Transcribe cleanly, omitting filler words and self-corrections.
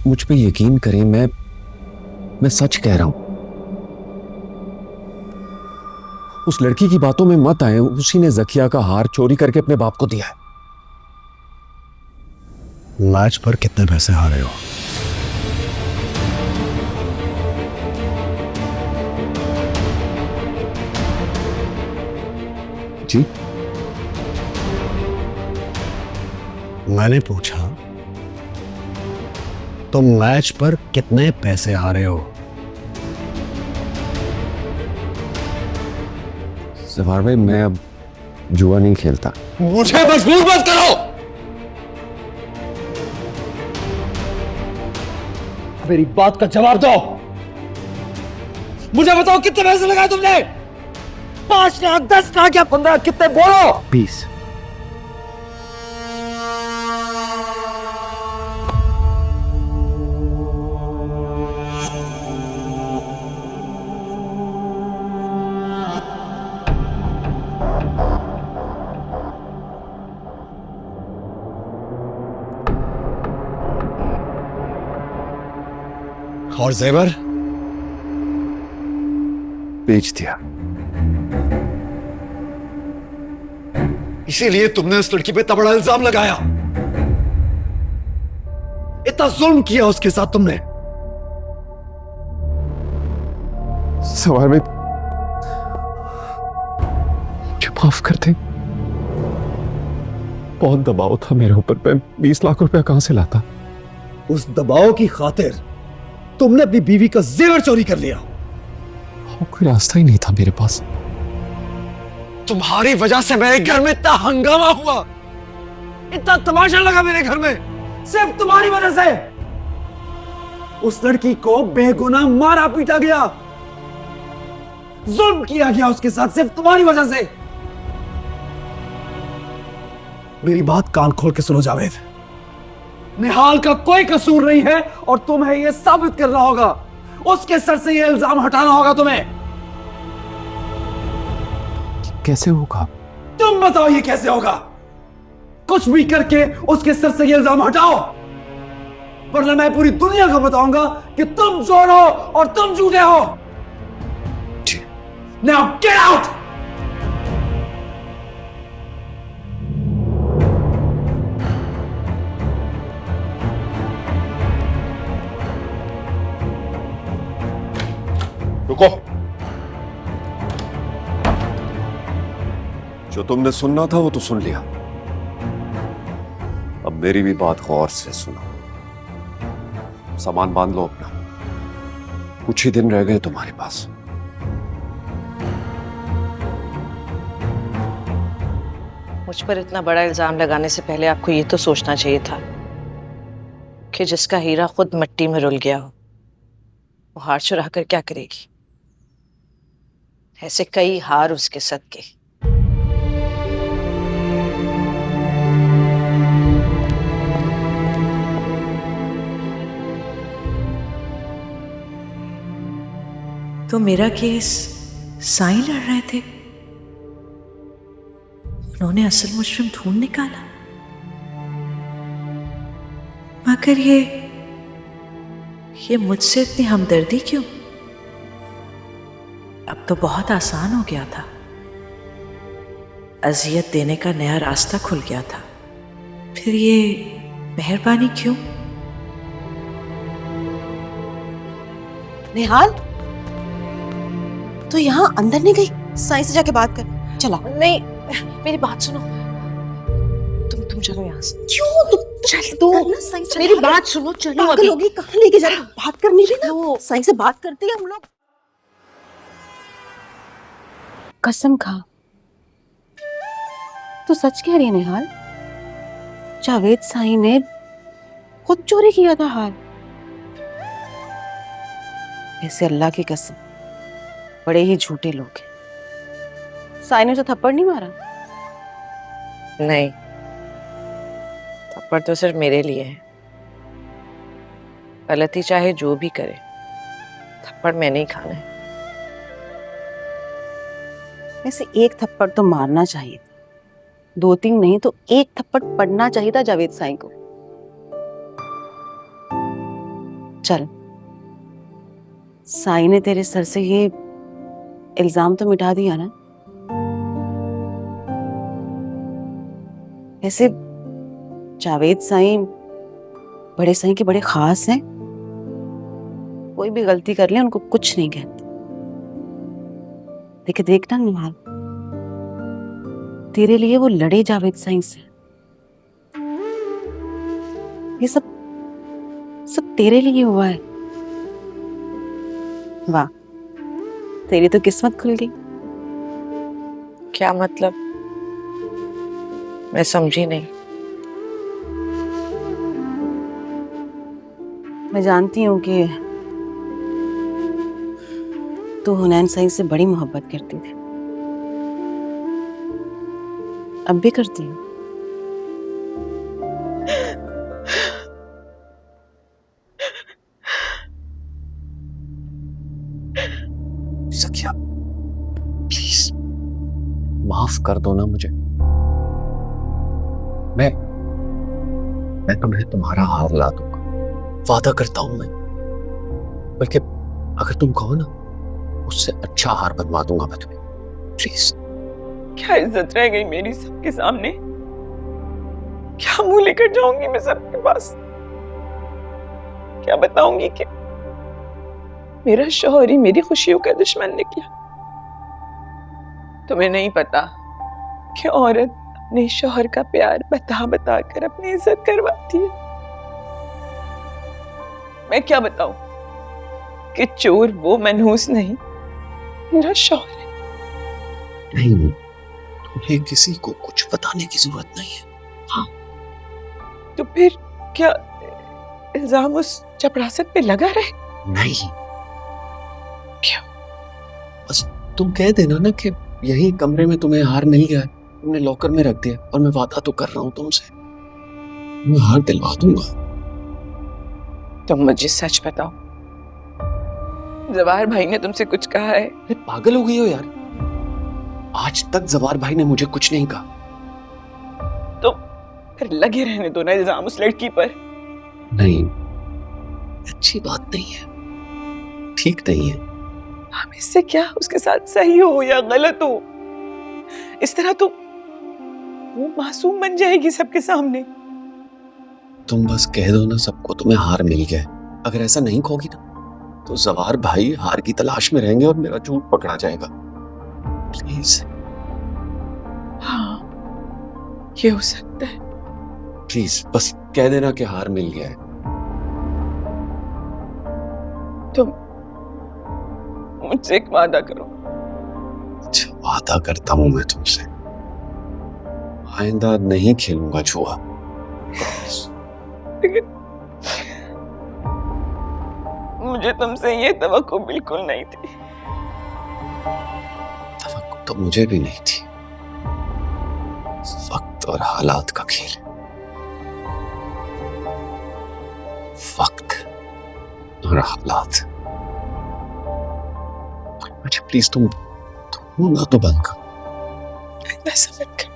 मुझ पे यकीन करें, मैं सच कह रहा हूं। उस लड़की की बातों में मत आए, उसी ने जकिया का हार चोरी करके अपने बाप को दिया है। मैच पर कितने पैसे हारे हो? जी? मैंने पूछा तुम मैच पर कितने पैसे हारे हो? सवार भाई, मैं अब जुआ नहीं खेलता। मुझे मजबूर मत करो। मेरी बात का जवाब दो। मुझे बताओ कितने पैसे लगाए तुमने? 5 लाख, 10 लाख या 15? कितने बोलो? 20। और जेवर? बेच दिया। इसीलिए तुमने उस लड़की पे इतना बड़ा इल्जाम लगाया, इतना जुल्म किया उसके साथ तुमने। सवार भाई, मुझे माफ कर दे। बहुत दबाव था मेरे ऊपर, मैं 20 लाख रुपया कहां से लाता? उस दबाव की खातिर तुमने अपनी बीवी का जेवर चोरी कर लिया। कोई रास्ता ही नहीं था मेरे पास। तुम्हारी वजह से मेरे घर में इतना हंगामा हुआ, इतना तमाशा लगा मेरे घर में, सिर्फ तुम्हारी वजह से। उस लड़की को बेगुनाह मारा पीटा गया, जुल्म किया गया उसके साथ, सिर्फ तुम्हारी वजह से। मेरी बात कान खोल के सुनो जावेद, निहाल का कोई कसूर नहीं है और तुम्हें यह साबित करना होगा, उसके सर से यह इल्जाम हटाना होगा तुम्हें। कैसे होगा? तुम बताओ ये कैसे होगा? कुछ भी करके उसके सर से ये इल्जाम हटाओ, वरना मैं पूरी दुनिया को बताऊंगा कि तुम चोर हो और तुम झूठे हो। Now get out. रुको। जो तुमने सुनना था वो तो सुन लिया, अब मेरी भी बात गौर से सुनो। सामान बांध लो अपना, कुछ ही दिन रह गए तुम्हारे पास। मुझ पर इतना बड़ा इल्जाम लगाने से पहले आपको ये तो सोचना चाहिए था कि जिसका हीरा खुद मिट्टी में रुल गया हो, वो हार चुरा कर क्या करेगी। ऐसे कई हार उसके सदके। तो मेरा केस साईं लड़ रहे थे, उन्होंने असल मुजरिम ढूंढ निकाला, मगर ये मुझसे इतनी हमदर्दी क्यों? अब तो बहुत आसान हो गया था, अजियत देने का नया रास्ता खुल गया था, फिर ये मेहरबानी क्यों? निहाल, तो यहाँ अंदर नहीं गई? साईं से जाके बात कर। चला। नहीं, मेरी बात सुनो। तुम चलो यहाँ से। क्यों? तुम चल दो ना, साईं से मेरी बात सुनो, चलो। पागल अभी होगी, कहाँ लेके जा रही? बात करनी थी ना, साईं से बात करते हैं हम लोग। कसम खा, तू सच कह रही है निहाल? जावेद साईं ने खुद चोरी किया था हार? ऐसे अल्लाह की कसम, बड़े ही झूठे लोग हैं। साईं ने तो थप्पड़ नहीं मारा? नहीं, थप्पड़ तो सिर्फ मेरे लिए है। गलती चाहे जो भी करे, थप्पड़ मैंने ही खाना है। वैसे एक थप्पड़ तो मारना चाहिए था, 2-3 नहीं तो एक थप्पड़ पड़ना चाहिए था जावेद साईं को। चल, साई ने तेरे सर से ये इल्जाम तो मिटा दिया ना। ऐसे जावेद साई बड़े साई के बड़े खास हैं, कोई भी गलती कर ले उनको कुछ नहीं कहते। देखे देखना निहाल, तेरे लिए वो लड़े जावेद साई से। ये सब सब तेरे लिए हुआ है। वाह, तेरी तो किस्मत खुल गई। क्या मतलब? मैं समझी नहीं। मैं जानती हूँ कि तू हुनैन साई से बड़ी मोहब्बत करती थी, अब भी करती है। सखिया, प्लीज माफ कर दो ना मुझे। मैं तुम्हें तुम्हारा हार ला दूंगा, वादा करता हूं मैं। बल्कि अगर तुम कहो ना, उससे अच्छा हार बनवा दूंगा मैं तुम्हें। प्लीज। क्या इज्जत रह गई मेरी सबके सामने? क्या मुंह लेकर जाऊंगी मैं सबके पास? क्या बताऊंगी कि मेरा शौहर ही मेरी खुशियों का दुश्मन निकला? तुम्हें नहीं पता कि औरत अपने शौहर का प्यार बता बता कर अपनी इज्जत करवाती है। मैं क्या बताऊं कि चोर वो मनहूस नहीं, मेरा शौहर है। नहीं, तुम्हें किसी को कुछ बताने की जरूरत नहीं है। हाँ। तो फिर क्या इल्जाम उस चपरासत पे लगा रहे? नहीं। क्यों? बस तुम कह देना ना कि यही कमरे में तुम्हें हार मिल गया है, तुमने लॉकर में रख दिया, और मैं वादा तो कर रहा हूं तुमसे, मैं हार दिलवा दूंगा। तुम मुझे सच बताओ, जवाहर भाई ने तुमसे कुछ कहा है? अरे पागल हो गई हो यार, आज तक जवाहर भाई ने मुझे कुछ नहीं कहा। तो फिर लगे रहने दो ना इल्जाम उस लड़की पर। नहीं, अच्छी बात नहीं है, ठीक नहीं है। हम इससे क्या उसके साथ सही हो या गलत हो, इस तरह तो वो मासूम बन जाएगी सबके सामने। तुम बस कह दो ना सबको तुम्हें हार मिल गया है। अगर ऐसा नहीं कहोगी ना, तो जवाहर भाई हार की तलाश में रहेंगे और मेरा झूठ पकड़ा जाएगा। प्लीज। हाँ, ये हो सकता है। प्लीज बस कह देना कि हार मिल गया है। तुम मुझसे एक वादा करो। अच्छा, वादा करता हूं मैं तुमसे, आइंदा नहीं खेलूंगा जुआ। लेकिन मुझे तुमसे ये तवक्को बिल्कुल नहीं थी। तवक्को तो मुझे भी नहीं थी। वक्त और हालात का खेल है। वक्त और हालात। अच्छा प्लीज तुम ना तो बंद करो। ऐसा मत कर।